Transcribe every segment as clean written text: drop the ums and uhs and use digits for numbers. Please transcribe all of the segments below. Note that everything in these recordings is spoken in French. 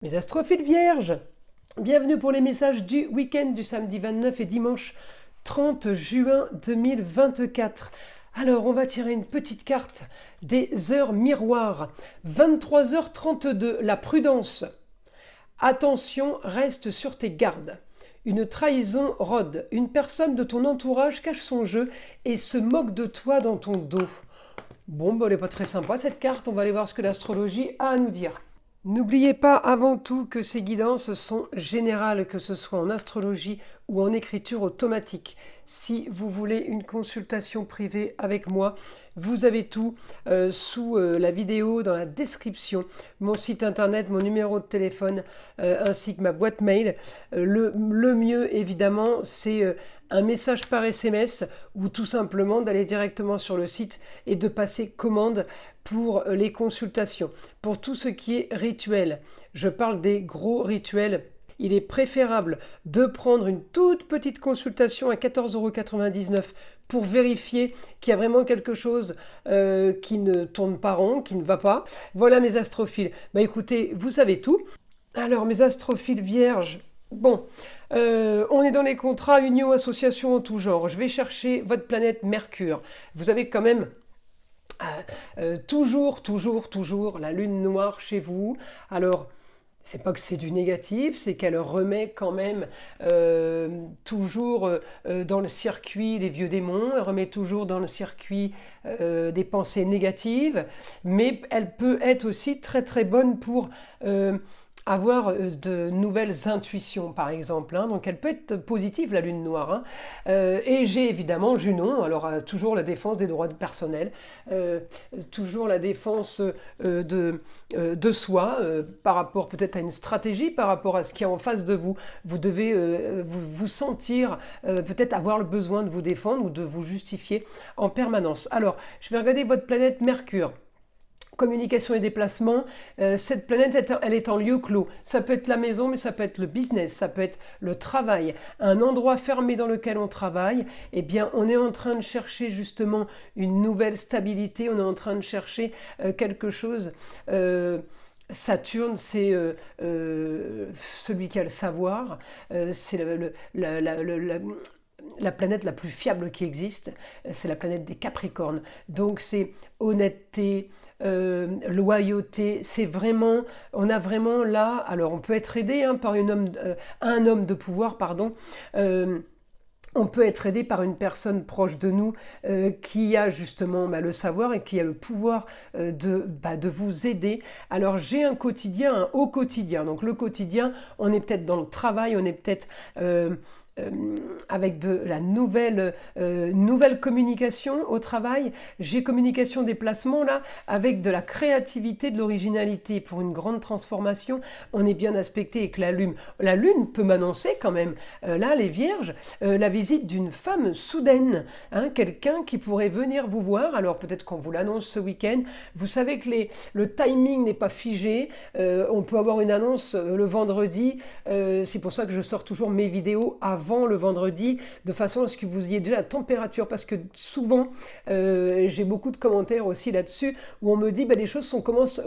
Mes astrophiles vierges, bienvenue pour les messages du week-end du samedi 29 et dimanche 30 juin 2024. Alors, on va tirer une petite carte des heures miroirs. 23h32, la prudence. Attention, reste sur tes gardes. Une trahison rôde. Une personne de ton entourage cache son jeu et se moque de toi dans ton dos. Bon, elle n'est pas très sympa cette carte, on va aller voir ce que l'astrologie a à nous dire. N'oubliez pas avant tout que ces guidances sont générales, que ce soit en astrologie ou en écriture automatique. Si vous voulez une consultation privée avec moi, vous avez tout sous la vidéo dans la description. Mon site internet, mon numéro de téléphone ainsi que ma boîte mail. Le mieux évidemment c'est un message par SMS ou tout simplement d'aller directement sur le site et de passer commande pour les consultations. Pour tout ce qui est rituel, je parle des gros rituels. Il est préférable de prendre une toute petite consultation à 14,99 € pour vérifier qu'il y a vraiment quelque chose qui ne tourne pas rond, qui ne va pas. Voilà mes astrophiles. Écoutez, vous savez tout. Alors mes astrophiles vierges, bon, on est dans les contrats, union, association en tout genre. Je vais chercher votre planète Mercure. Vous avez quand même toujours la lune noire chez vous. Alors, c'est pas que c'est du négatif, c'est qu'elle remet quand même toujours dans le circuit les vieux démons, elle remet toujours dans le circuit des pensées négatives, mais elle peut être aussi très très bonne pour avoir de nouvelles intuitions par exemple, donc elle peut être positive la lune noire, et j'ai évidemment Junon, alors toujours la défense des droits personnels, toujours la défense de soi, par rapport peut-être à une stratégie, par rapport à ce qui est en face de vous. Vous devez vous sentir, peut-être avoir le besoin de vous défendre ou de vous justifier en permanence. Alors, je vais regarder votre planète Mercure. Communication et déplacement, cette planète, elle est en lieu clos. Ça peut être la maison, mais ça peut être le business, ça peut être le travail, un endroit fermé dans lequel on travaille. Eh bien, on est en train de chercher justement une nouvelle stabilité, on est en train de chercher quelque chose. Saturne, c'est celui qui a le savoir, c'est la planète la plus fiable qui existe, c'est la planète des Capricornes. Donc c'est honnêteté, loyauté, c'est vraiment, on a vraiment là, alors on peut être aidé par un homme de pouvoir, pardon, on peut être aidé par une personne proche de nous qui a justement le savoir et qui a le pouvoir de vous aider. Alors j'ai un quotidien, un haut quotidien. Donc le quotidien, on est peut-être dans le travail, on est peut-être avec de la nouvelle communication au travail. J'ai communication déplacement là, avec de la créativité, de l'originalité pour une grande transformation. On est bien aspecté avec la lune. La lune peut m'annoncer quand même, là les vierges, la visite d'une femme soudaine, quelqu'un qui pourrait venir vous voir. Alors peut-être qu'on vous l'annonce ce week-end. Vous savez que le timing n'est pas figé. On peut avoir une annonce le vendredi. C'est pour ça que je sors toujours mes vidéos avant le vendredi, de façon à ce que vous ayez déjà la température, parce que souvent j'ai beaucoup de commentaires aussi là-dessus où on me dit les choses commencent,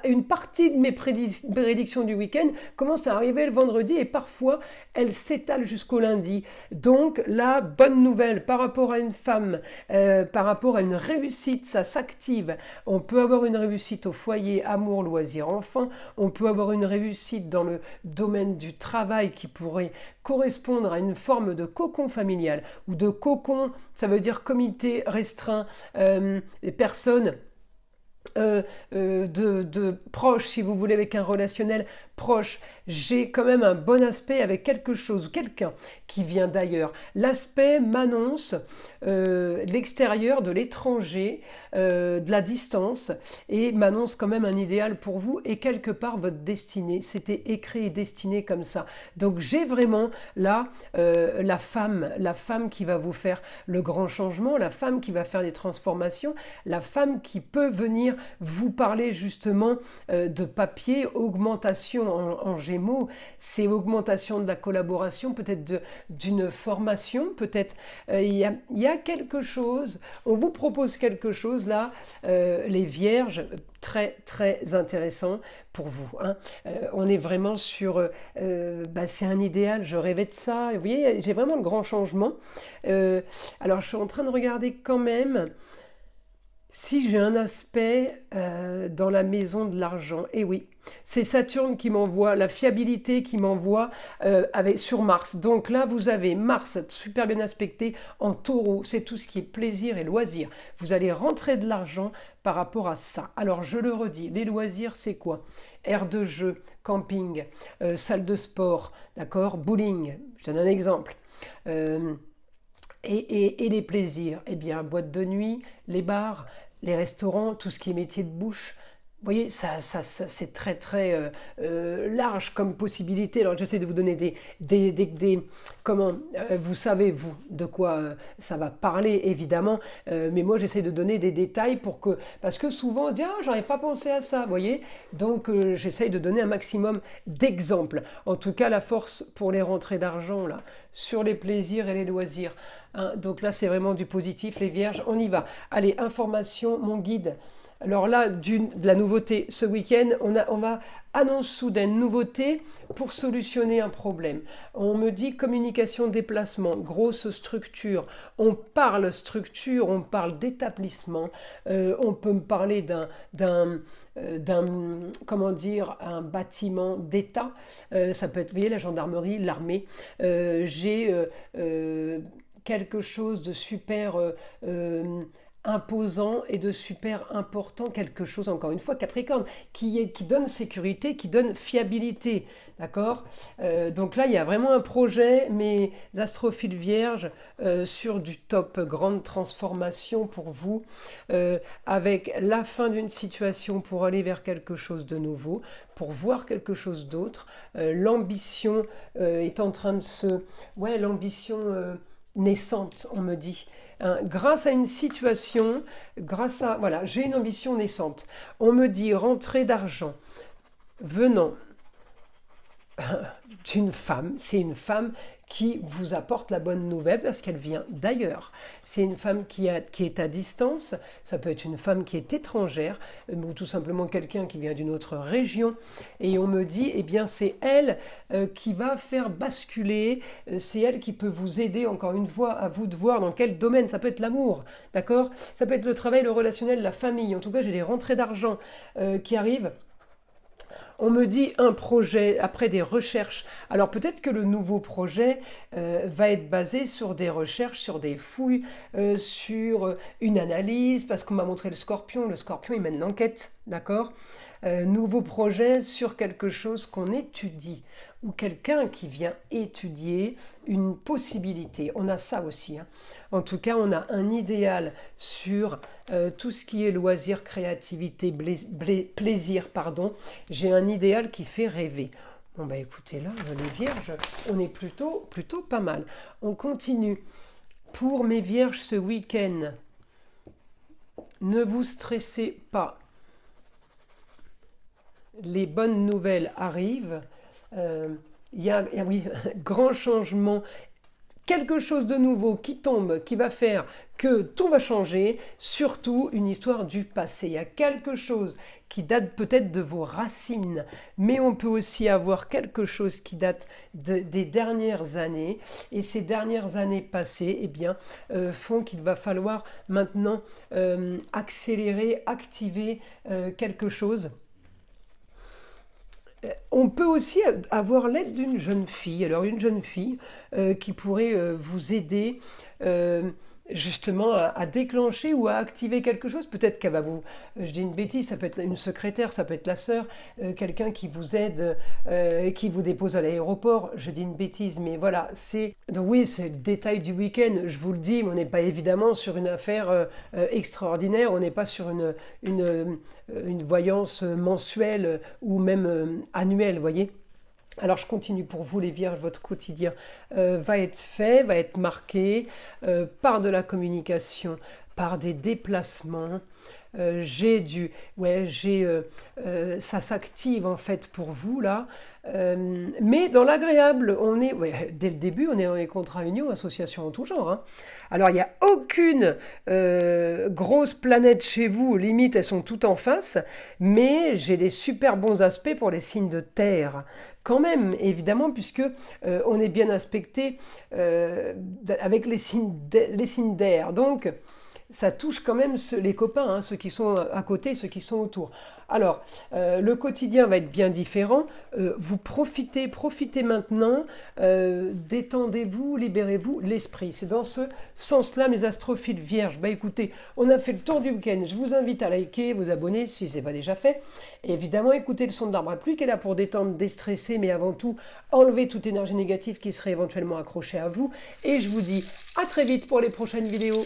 une partie de mes prédictions du week-end commence à arriver le vendredi et parfois elles s'étalent jusqu'au lundi. Donc la bonne nouvelle par rapport à une femme, par rapport à une réussite, ça s'active. On peut avoir une réussite au foyer, amour, loisirs, enfants. On peut avoir une réussite dans le domaine du travail qui pourrait correspondre à une forme de cocon familial ou de cocon, ça veut dire comité restreint, des personnes de proches, si vous voulez, avec un relationnel proche. J'ai quand même un bon aspect avec quelque chose ou quelqu'un qui vient d'ailleurs. L'aspect m'annonce l'extérieur, de l'étranger, de la distance, et m'annonce quand même un idéal pour vous et quelque part votre destinée. C'était écrit et destiné comme ça. Donc j'ai vraiment là la femme qui va vous faire le grand changement, la femme qui va faire des transformations, la femme qui peut venir vous parler justement de papier, augmentation en Gémeaux, Gémeaux, c'est augmentation de la collaboration, peut-être d'une formation, peut-être il y a quelque chose, on vous propose quelque chose là, les Vierges, très très intéressant pour vous. Hein. On est vraiment sur, c'est un idéal, je rêvais de ça. Vous voyez, j'ai vraiment le grand changement. Alors je suis en train de regarder quand même si j'ai un aspect dans la maison de l'argent. Et oui, c'est Saturne qui m'envoie, la fiabilité qui m'envoie sur Mars. Donc là, vous avez Mars super bien aspecté en taureau. C'est tout ce qui est plaisir et loisir. Vous allez rentrer de l'argent par rapport à ça. Alors je le redis, les loisirs, c'est quoi? Aire de jeu, camping, salle de sport, d'accord, bowling. Je donne un exemple. Et les plaisirs, eh bien, boîte de nuit, les bars, les restaurants, tout ce qui est métier de bouche. Vous voyez, c'est très très large comme possibilité. Alors j'essaie de vous donner vous savez vous de quoi ça va parler évidemment, mais moi j'essaie de donner des détails parce que souvent on dit ah j'aurais pas pensé à ça, vous voyez. Donc j'essaie de donner un maximum d'exemples. En tout cas la force pour les rentrées d'argent là, sur les plaisirs et les loisirs. Hein, donc là c'est vraiment du positif les Vierges. On y va. Allez, information, mon guide. Alors là, de la nouveauté ce week-end, on va annonce soudaine nouveauté pour solutionner un problème. On me dit communication, déplacement, grosse structure. On parle structure, on parle d'établissement. On peut me parler comment dire, un bâtiment d'État. Ça peut être, vous voyez, la gendarmerie, l'armée. J'ai quelque chose de super imposant et de super important, quelque chose, encore une fois, Capricorne, qui donne sécurité, qui donne fiabilité, d'accord. Donc là, il y a vraiment un projet, mes astrophiles vierges, sur du top, grande transformation pour vous, avec la fin d'une situation pour aller vers quelque chose de nouveau, pour voir quelque chose d'autre. L'ambition est en train de l'ambition naissante, on me dit. Hein, grâce à une situation, voilà, j'ai une ambition naissante. On me dit rentrée d'argent venant d'une femme, c'est une femme qui vous apporte la bonne nouvelle parce qu'elle vient d'ailleurs. C'est une femme qui est à distance, ça peut être une femme qui est étrangère, ou tout simplement quelqu'un qui vient d'une autre région, et on me dit, eh bien c'est elle qui va faire basculer, c'est elle qui peut vous aider, encore une fois, à vous de voir dans quel domaine. Ça peut être l'amour, d'accord? Ça peut être le travail, le relationnel, la famille. En tout cas, j'ai des rentrées d'argent qui arrivent. On me dit un projet, après des recherches. Alors peut-être que le nouveau projet va être basé sur des recherches, sur des fouilles, sur une analyse, parce qu'on m'a montré le scorpion. Le scorpion, il mène l'enquête, d'accord? Nouveau projet sur quelque chose qu'on étudie, ou quelqu'un qui vient étudier une possibilité. On a ça aussi. Hein. En tout cas, on a un idéal sur tout ce qui est loisir, créativité, plaisir, pardon. J'ai un idéal qui fait rêver. Bon bah écoutez, là, les Vierges, on est plutôt pas mal. On continue. Pour mes Vierges ce week-end, ne vous stressez pas. Les bonnes nouvelles arrivent. Il y a oui, grand changement, quelque chose de nouveau qui tombe, qui va faire que tout va changer, surtout une histoire du passé. Il y a quelque chose qui date peut-être de vos racines, mais on peut aussi avoir quelque chose qui date des dernières années, et ces dernières années passées eh bien, font qu'il va falloir maintenant accélérer, activer quelque chose. On peut aussi avoir l'aide d'une jeune fille. Alors une jeune fille qui pourrait vous aider justement à déclencher ou à activer quelque chose. Peut-être qu'elle va je dis une bêtise, ça peut être une secrétaire, ça peut être la sœur, quelqu'un qui vous aide, qui vous dépose à l'aéroport. Je dis une bêtise, mais voilà, donc oui, c'est le détail du week-end, je vous le dis, mais on n'est pas évidemment sur une affaire extraordinaire, on n'est pas sur une voyance mensuelle ou même annuelle, vous voyez. Alors je continue pour vous les Vierges, votre quotidien va être fait, va être marqué par de la communication, par des déplacements, ça s'active en fait pour vous là. Mais dans l'agréable, dès le début, on est dans les contrats union, associations en tout genre. Hein. Alors, il n'y a aucune grosse planète chez vous, limite, elles sont toutes en face, mais j'ai des super bons aspects pour les signes de terre. Quand même, évidemment, puisque on est bien aspecté avec les signes d'air. Donc, ça touche quand même les copains, hein, ceux qui sont à côté, ceux qui sont autour. Alors, le quotidien va être bien différent. Vous profitez maintenant, détendez-vous, libérez-vous l'esprit. C'est dans ce sens-là, mes astrophiles vierges. Bah écoutez, on a fait le tour du week-end. Je vous invite à liker, vous abonner si ce n'est pas déjà fait. Et évidemment, écoutez le son de l'arbre à pluie qui est là pour détendre, déstresser, mais avant tout, enlever toute énergie négative qui serait éventuellement accrochée à vous. Et je vous dis à très vite pour les prochaines vidéos.